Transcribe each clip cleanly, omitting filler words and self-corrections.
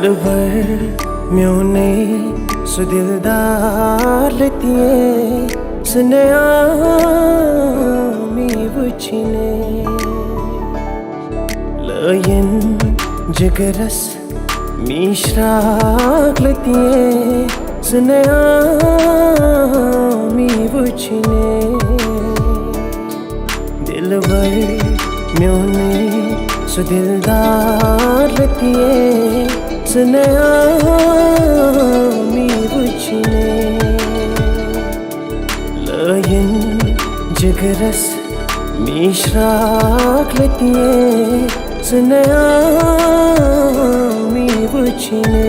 दिल भर म्योने सु दिलदार लतिये सनया मी वुचिने लयन जगरस मिश्राक लतिये सनया मी वुचिने दिल भर म्योने सु दिलदार लतिये सनया मी वुचिने लयन जगरस मिश्राक लतिये सनया मी वुचिने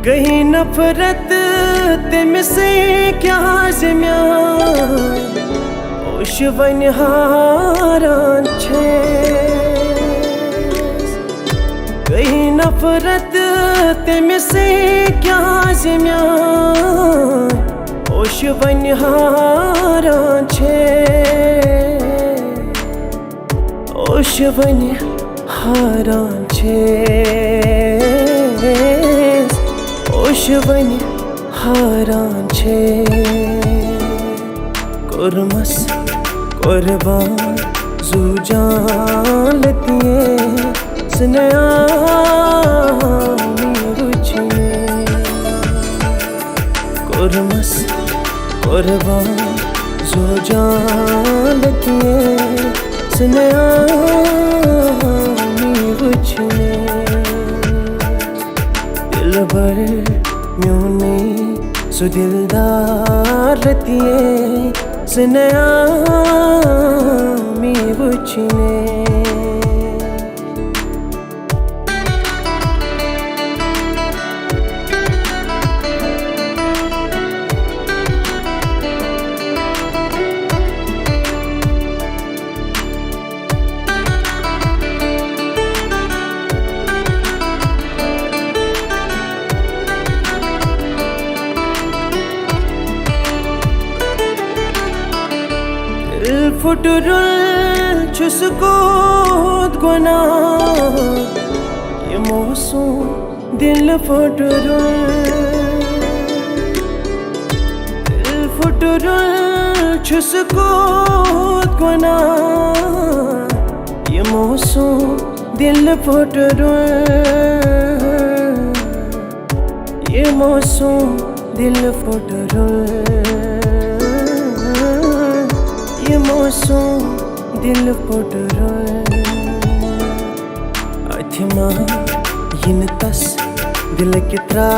गही नफरत तुमसे क्या ज़िम्या ओश वन हारान छे गही नफरत तुमसे क्या ज़िम्या ओश वन हारान छे ओश वन हारान छे ओश वन हारान छे कुरमस कुर्बान जू जान लतिये सनया मी वुचिने कुरमस कुर्बान जू जान लतिये सनया मी वुचिने दिल भर म्योने सु दिलदार लतिये सनया मी वुचिने फुटरुल छुसकोत गुना ये मौसम दिल फुटरुल छुसकोत गुना ये मौसम दिल फुटरुल ये मौसम दिल फुटरुल ये मौसम दिल फुटरुल अथिमा यिन तस दिल कित्रा